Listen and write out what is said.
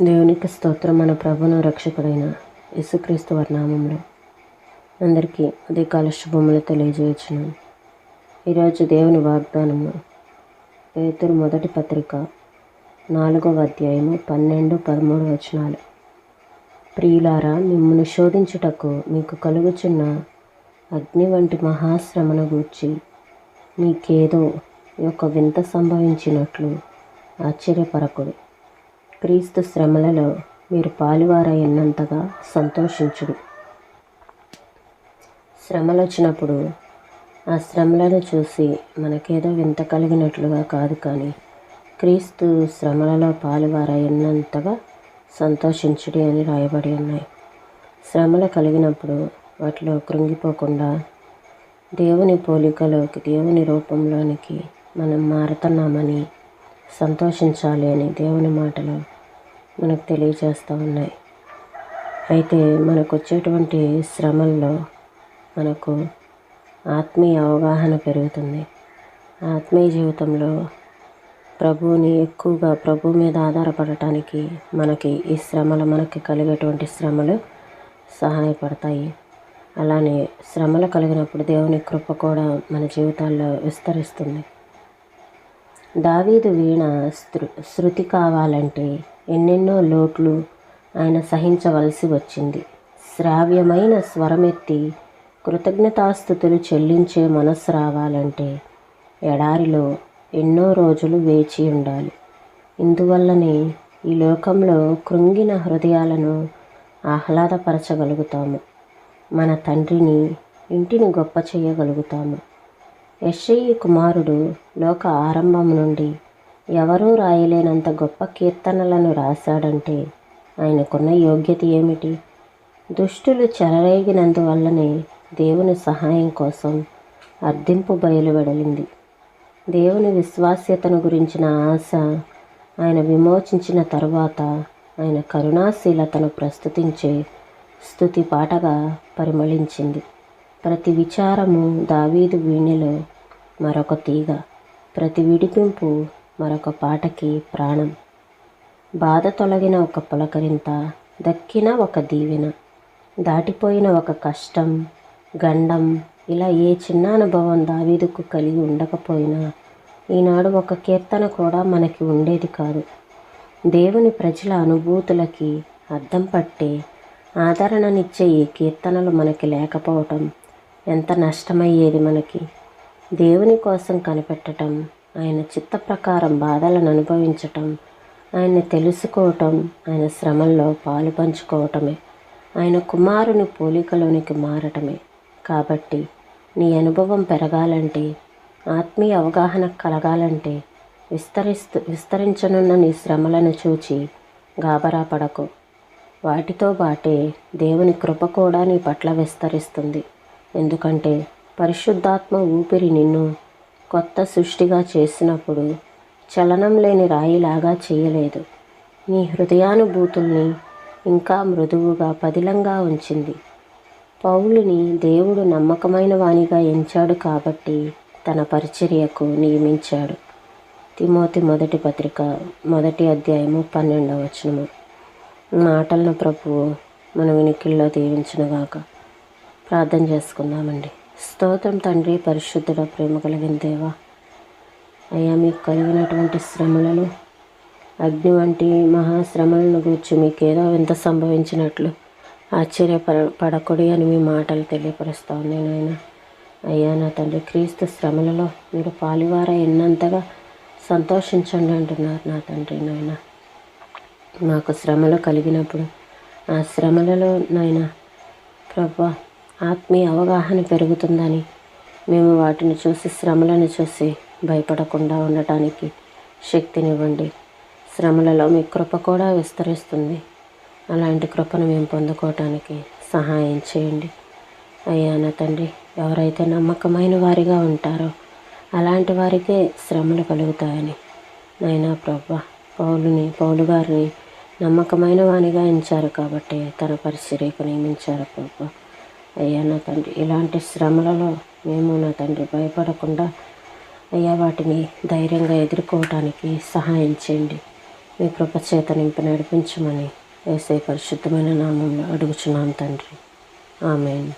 దేవునికి స్తోత్రం. మన ప్రభువును రక్షకుడైన యేసుక్రీస్తు వారి నామంలో అందరికీ ఉదయకాల శుభములు తెలియజేయుచున్నాను. ఈరోజు దేవుని వాగ్దానము పేతురు మొదటి పత్రిక 4వ అధ్యాయము 12-13 వచనాలు. ప్రియులారా, మిమ్మును శోధించుటకు మీకు కలుగుచున్న అగ్ని వంటి మహాశ్రమను గూర్చి మీకేదో ఒక వింత సంభవించినట్లు ఆశ్చర్యపరకుడు. క్రీస్తు శ్రమలలో మీరు పాలువారయ్యున్నంతగా సంతోషించుడు. శ్రమలు వచ్చినప్పుడు ఆ శ్రమలను చూసి మనకేదో వింత కలిగినట్లుగా కాదు, కానీ క్రీస్తు శ్రమలలో పాలువారయ్యున్నంతగా సంతోషించుడి అని రాయబడి ఉన్నాయి. శ్రమలు కలిగినప్పుడు వాటిలో కృంగిపోకుండా దేవుని పోలికలోకి, దేవుని రూపంలోనికి మనం మారుతున్నామని సంతోషించాలి అని దేవుని మాటలు మనకు తెలియజేస్తూ ఉన్నాయి. అయితే మనకు వచ్చేటువంటి శ్రమల్లో మనకు ఆత్మీయ అవగాహన పెరుగుతుంది. ఆత్మీయ జీవితంలో ప్రభు మీద ఆధారపడటానికి మనకి ఈ శ్రమలు, మనకి కలిగేటువంటి శ్రమలు సహాయపడతాయి. అలానే శ్రమలు కలిగినప్పుడు దేవుని కృప కూడా మన జీవితాల్లో విస్తరిస్తుంది. దావీదు వీణ శృతి కావాలంటే ఎన్నెన్నో లోట్లు ఆయన సహించవలసి వచ్చింది. శ్రావ్యమైన స్వరమెత్తి కృతజ్ఞతాస్థుతులు చెల్లించే మనస్సు రావాలంటే ఎడారిలో ఎన్నో రోజులు వేచి ఉండాలి. ఇందువల్లనే ఈ లోకంలో కృంగిన హృదయాలను ఆహ్లాదపరచగలుగుతాము. మన తండ్రిని, ఇంటిని గొప్ప చేయగలుగుతాము. యెషయి కుమారుడు లోక ఆరంభం నుండి ఎవరూ రాయలేనంత గొప్ప కీర్తనలను రాశాడంటే ఆయనకున్న యోగ్యత ఏమిటి? దుష్టులు చెలరేగినందువల్లనే దేవుని సహాయం కోసం అర్థింపు బయలువెడలింది. దేవుని విశ్వాస్యతను గురించిన ఆశ ఆయన విమోచించిన తరువాత ఆయన కరుణాశీలతను ప్రస్తుతించే స్తుతి పాటగా పరిమళించింది. ప్రతి విచారము దావీదు వీణెలో మరొక తీగ, ప్రతి విడిపింపు మరొక పాటకి ప్రాణం. బాధ తొలగిన ఒక పులకరింత, దక్కిన ఒక దీవెన, దాటిపోయిన ఒక కష్టం, గండం, ఇలా ఏ చిన్న అనుభవం దావీదుకు కలిగి ఉండకపోయినా ఈనాడు ఒక కీర్తన కూడా మనకి ఉండేది కాదు. దేవుని ప్రజల అనుభూతులకి అద్దం పట్టే, ఆదరణనిచ్చే ఈ కీర్తనలు మనకి లేకపోవటం ఎంత నష్టమయ్యేది మనకి. దేవుని కోసం కనిపెట్టడం, ఆయన చిత్త ప్రకారం బాధలను అనుభవించటం, ఆయన్ని తెలుసుకోవటం, ఆయన శ్రమల్లో పాలు పంచుకోవటమే, ఆయన కుమారుని పోలికలోనికి మారటమే. కాబట్టి నీ అనుభవం పెరగాలంటే, ఆత్మీయ అవగాహన కలగాలంటే విస్తరించనున్న నీ శ్రమలను చూచి గాబరా పడకు. వాటితో బాటే దేవుని కృప కూడా నీ పట్ల విస్తరిస్తుంది. ఎందుకంటే పరిశుద్ధాత్మ ఊపిరి నిన్ను కొత్త సృష్టిగా చేసినప్పుడు చలనం లేని రాయిలాగా చేయలేదు. నీ హృదయానుభూతుల్ని ఇంకా మృదువుగా, పదిలంగా ఉంచింది. పౌలుని దేవుడు నమ్మకమైన వానిగా ఎంచాడు కాబట్టి తన పరిచర్యకు నియమించాడు. తిమోతి మొదటి పత్రిక 1వ అధ్యాయము 12వ వచనము. మాటలను ప్రభువు మన వినికిల్లో దీవించునుగాక. ప్రార్థన చేసుకుందామండి. స్తోత్రం తండ్రి, పరిశుద్ధుడ, ప్రేమ కలిగిన దేవా, అయ్యా, మీకు కలిగినటువంటి శ్రమలను, అగ్ని వంటి మహాశ్రమలను గూర్చి మీకేదో వింత సంభవించినట్లు ఆశ్చర్యపడకూడి అని మీ మాటలు తెలియపరుస్తా ఉన్నాయి నాయన. అయ్యా నా తండ్రి, క్రీస్తు శ్రమలలో మీరు పాలువార ఎన్నంతగా సంతోషించండి అంటున్నారు నా తండ్రి. నాయన, మాకు శ్రమలు కలిగినప్పుడు ఆ శ్రమలలో నాయన ప్రభా ఆత్మీయ అవగాహన పెరుగుతుందని మేము వాటిని చూసి, శ్రమలను చూసి భయపడకుండా ఉండటానికి శక్తినివ్వండి. శ్రమలలో మీ కృప కూడా విస్తరిస్తుంది. అలాంటి కృపను మేము పొందుకోవటానికి సహాయం చేయండి అయ్యా నా తండ్రి. ఎవరైతే నమ్మకమైన వారిగా ఉంటారో అలాంటి వారికే శ్రమలు కలుగుతాయని నాయనా ప్రభా, పౌలు గారిని నమ్మకమైన వానిగా ఎంచారు కాబట్టి తన పరిచర్యకు నియమించారు ప్రభా. అయ్యా నా తండ్రి, ఇలాంటి శ్రమలలో మేము నా తండ్రి భయపడకుండా అయ్యా వాటిని ధైర్యంగా ఎదుర్కోవటానికి సహాయం చేయండి. మీ కృపచేత నింపి నడిపించమని యేసయ్య పరిశుద్ధమైన నామంలో అడుగుచున్నాం తండ్రి. ఆమేన్.